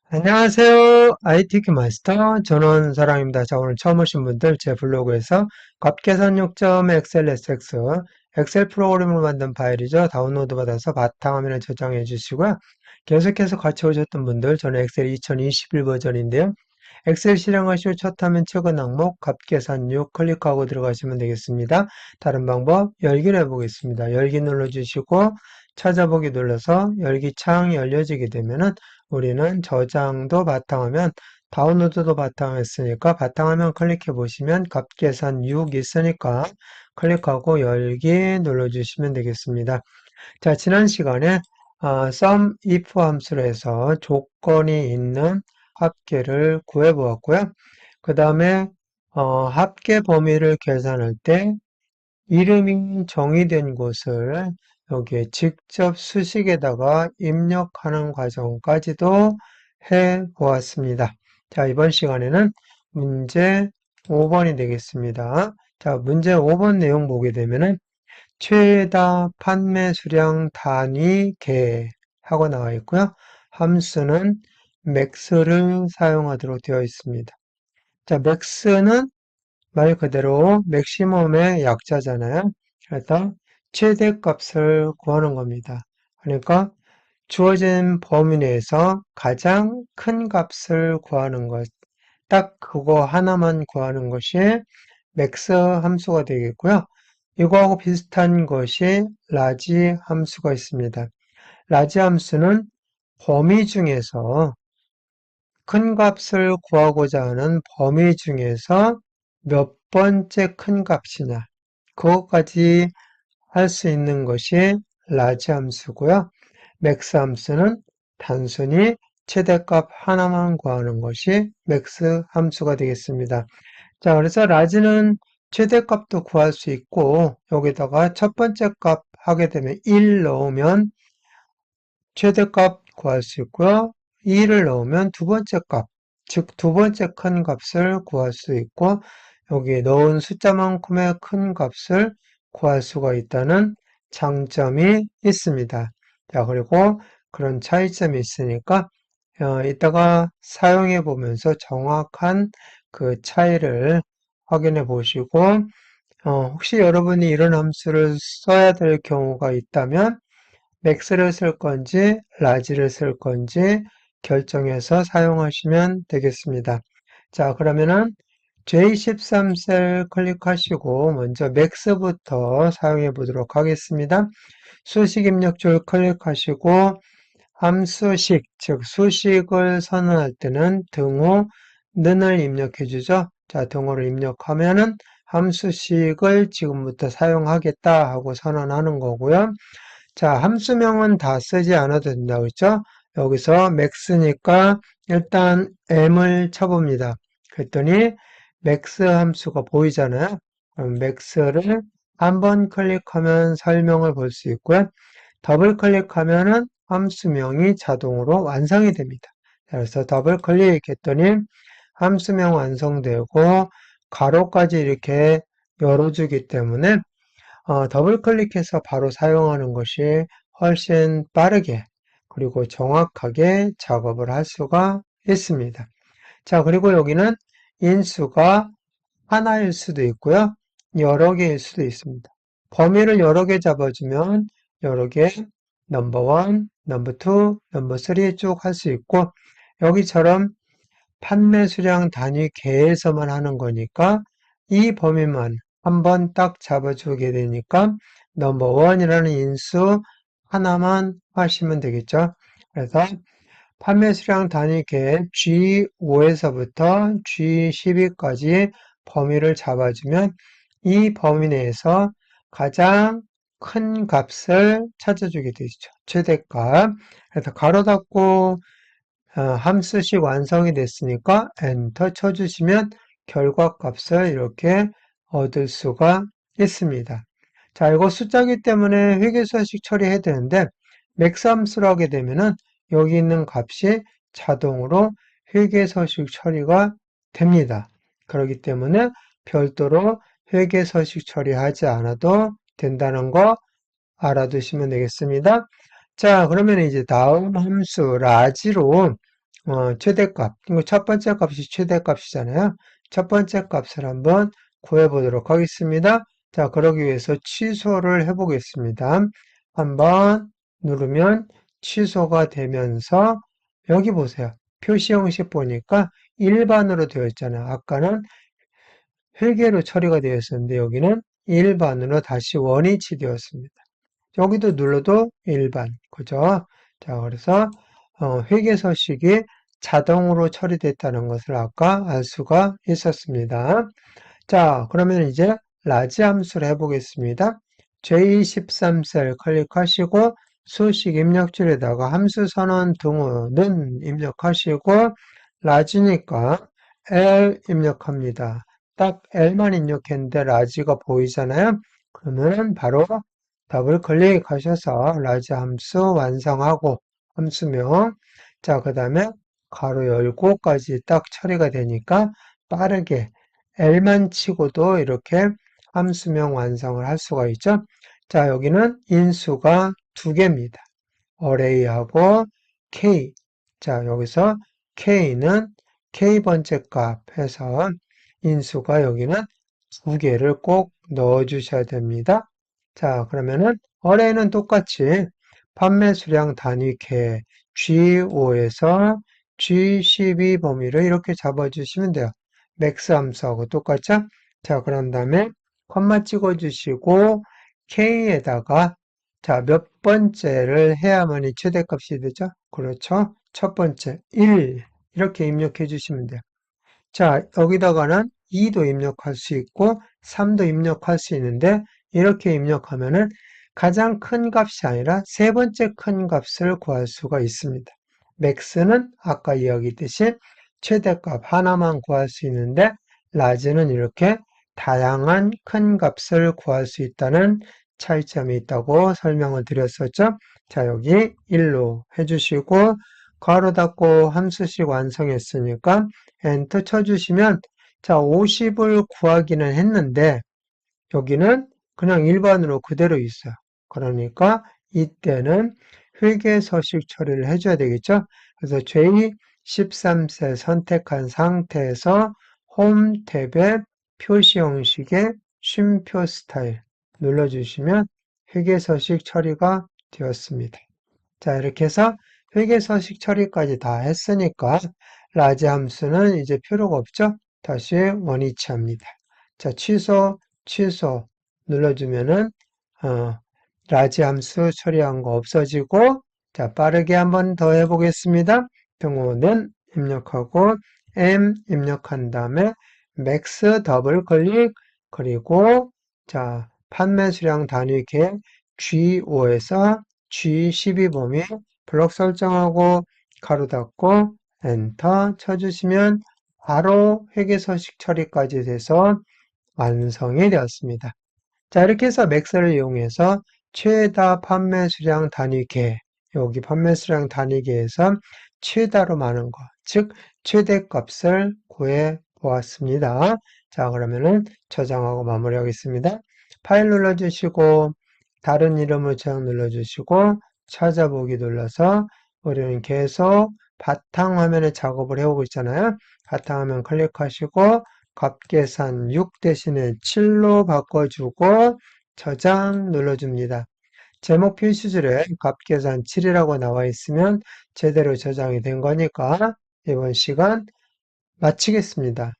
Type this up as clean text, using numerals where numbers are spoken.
안녕하세요. ITK 마스터 전원사랑입니다. 자, 오늘 처음 오신 분들 제 블로그에서 값계산 요점 엑셀 SX 엑셀 프로그램을 만든 파일이죠. 다운로드 받아서 바탕화면에 저장해 주시고요. 계속해서 같이 오셨던 분들 저는 엑셀 2021 버전인데요. 엑셀 실행하실 첫 화면 최근 항목 값계산 6 클릭하고 들어가시면 되겠습니다. 다른 방법 열기를 해보겠습니다. 열기 눌러주시고 찾아보기 눌러서 열기 창이 열려지게 되면은 우리는 저장도 바탕화면 다운로드도 바탕화했으니까 바탕화면 클릭해 보시면 값계산 6 있으니까 클릭하고 열기 눌러주시면 되겠습니다. 자, 지난 시간에 sum if 함수로 해서 조건이 있는 합계를 구해 보았고요. 그 다음에 합계 범위를 계산할 때 이름이 정의된 곳을 여기에 직접 수식에다가 입력하는 과정까지도 해 보았습니다. 자, 이번 시간에는 문제 5번이 되겠습니다. 자, 문제 5번 내용 보게 되면은 최다 판매 수량 단위 개 하고 나와 있고요. 함수는 max를 사용하도록 되어 있습니다. 자, max는 말 그대로 맥시멈의 약자잖아요. 그래서 최대값을 구하는 겁니다. 그러니까 주어진 범위 내에서 가장 큰 값을 구하는 것. 딱 그거 하나만 구하는 것이 맥스 함수가 되겠고요. 이거하고 비슷한 것이 라지 함수가 있습니다. 라지 함수는 범위 중에서 큰 값을 구하고자 하는 범위 중에서 몇 번째 큰 값이냐 그것까지 할 수 있는 것이 라지 함수고요. 맥스 함수는 단순히 최대값 하나만 구하는 것이 맥스 함수가 되겠습니다. 자, 그래서 라지는 최대값도 구할 수 있고 여기다가 첫 번째 값 하게 되면 1 넣으면 최대값 구할 수 있고요. 2를 넣으면 두 번째 값, 즉 두 번째 큰 값을 구할 수 있고 여기 넣은 숫자만큼의 큰 값을 구할 수가 있다는 장점이 있습니다. 자, 그리고 그런 차이점이 있으니까 이따가 사용해 보면서 정확한 그 차이를 확인해 보시고 혹시 여러분이 이런 함수를 써야 될 경우가 있다면 맥스를 쓸 건지 라지를 쓸 건지 결정해서 사용하시면 되겠습니다. 자, 그러면은 J13셀 클릭하시고 먼저 맥스부터 사용해 보도록 하겠습니다. 수식 입력줄 클릭하시고 함수식, 즉 수식을 선언할 때는 등호 는을 입력해 주죠. 자, 등호를 입력하면은 함수식을 지금부터 사용하겠다 하고 선언하는 거고요. 자, 함수명은 다 쓰지 않아도 된다고 했죠? 여기서 max니까 일단 m을 쳐봅니다. 그랬더니 max 함수가 보이잖아요. 그럼 max를 한번 클릭하면 설명을 볼 수 있고요. 더블 클릭하면은 함수명이 자동으로 완성이 됩니다. 그래서 더블 클릭했더니 함수명 완성되고 가로까지 이렇게 열어주기 때문에 더블 클릭해서 바로 사용하는 것이 훨씬 빠르게 그리고 정확하게 작업을 할 수가 있습니다. 자, 그리고 여기는 인수가 하나일 수도 있고요. 여러 개일 수도 있습니다. 범위를 여러 개 잡아주면 여러 개, 넘버 1, 넘버 2, 넘버 3 쭉 할 수 있고 여기처럼 판매 수량 단위 개에서만 하는 거니까 이 범위만 한번 딱 잡아주게 되니까 넘버 원이라는 인수 하나만 하시면 되겠죠. 그래서 판매 수량 단위 개 G5에서부터 G12까지 범위를 잡아주면 이 범위 내에서 가장 큰 값을 찾아주게 되죠. 최대값. 그래서 가로 닫고 함수식 완성이 됐으니까 엔터 쳐주시면 결과값을 이렇게 얻을 수가 있습니다. 자, 이거 숫자기 때문에 회계서식 처리해야 되는데 맥스 함수를 하게 되면은 여기 있는 값이 자동으로 회계서식 처리가 됩니다. 그렇기 때문에 별도로 회계서식 처리하지 않아도 된다는 거 알아두시면 되겠습니다. 자, 그러면 이제 다음 함수 라지로 최대값. 이거 첫 번째 값이 최대값이잖아요. 첫 번째 값을 한번 구해보도록 하겠습니다. 자, 그러기 위해서 취소를 해보겠습니다. 한번 누르면 취소가 되면서 여기 보세요. 표시 형식 보니까 일반으로 되어 있잖아요. 아까는 회계로 처리가 되어 있었는데 여기는 일반으로 다시 원위치 되었습니다. 여기도 눌러도 일반, 그죠? 자, 그래서 회계 서식이 자동으로 처리됐다는 것을 아까 알 수가 있었습니다. 자, 그러면 이제 라지 함수를 해보겠습니다. J13셀 클릭하시고 수식 입력줄에다가 함수 선언 등호는 입력하시고 라지니까 L 입력합니다. 딱 L만 입력했는데 라지가 보이잖아요. 그러면 바로 더블 클릭하셔서 라지 함수 완성하고 함수명 자, 그 다음에 가로 열고까지 딱 처리가 되니까 빠르게 L만 치고도 이렇게 함수명 완성을 할 수가 있죠. 자, 여기는 인수가 두 개입니다. array하고 k. 자, 여기서 k는 k번째 값 해서 인수가 여기는 두 개를 꼭 넣어 주셔야 됩니다. 자, 그러면은 array는 똑같이 판매 수량 단위 개 G5에서 G12 범위를 이렇게 잡아주시면 돼요. 맥스 함수하고 똑같죠? 자, 그런 다음에 콤마 찍어주시고 K에다가 자, 몇 번째를 해야만이 최대값이 되죠? 그렇죠? 첫 번째, 1 이렇게 입력해 주시면 돼요. 자, 여기다가는 2도 입력할 수 있고 3도 입력할 수 있는데 이렇게 입력하면은 가장 큰 값이 아니라 세 번째 큰 값을 구할 수가 있습니다. 맥스는 아까 이야기했듯이 최대값 하나만 구할 수 있는데 라지는 이렇게 다양한 큰 값을 구할 수 있다는 차이점이 있다고 설명을 드렸었죠. 자, 여기 1로 해주시고 괄호 닫고 함수식 완성했으니까 엔터 쳐주시면 자 50을 구하기는 했는데 여기는 그냥 일반으로 그대로 있어요. 그러니까 이때는 회계서식 처리를 해줘야 되겠죠. 그래서 J13셀 선택한 상태에서 홈 탭에 표시 형식의 쉼표 스타일 눌러주시면 회계서식 처리가 되었습니다. 자, 이렇게 해서 회계서식 처리까지 다 했으니까 라지 함수는 이제 필요가 없죠? 다시 원위치합니다. 자, 취소 눌러주면은 어, 라지 함수 처리한 거 없어지고 자, 빠르게 한번 더 해보겠습니다. 등호는 입력하고 M 입력한 다음에 맥스 더블 클릭 그리고 자, 판매 수량 단위 계획 G5에서 G12 범위 블록 설정하고 가로 닫고 엔터 쳐주시면 바로 회계서식 처리까지 돼서 완성이 되었습니다. 자, 이렇게 해서 맥스를 이용해서 최다 판매 수량 단위계, 여기 판매 수량 단위계에서 최다로 많은 것, 즉 최대값을 구해 보았습니다. 자, 그러면은 저장하고 마무리하겠습니다. 파일 눌러주시고 다른 이름을 저장 눌러주시고 찾아보기 눌러서 우리는 계속 바탕화면에 작업을 해오고 있잖아요. 바탕화면 클릭하시고 값계산 6 대신에 7로 바꿔주고 저장 눌러줍니다. 제목 표시줄에 값계산 7이라고 나와 있으면 제대로 저장이 된 거니까 이번 시간 마치겠습니다.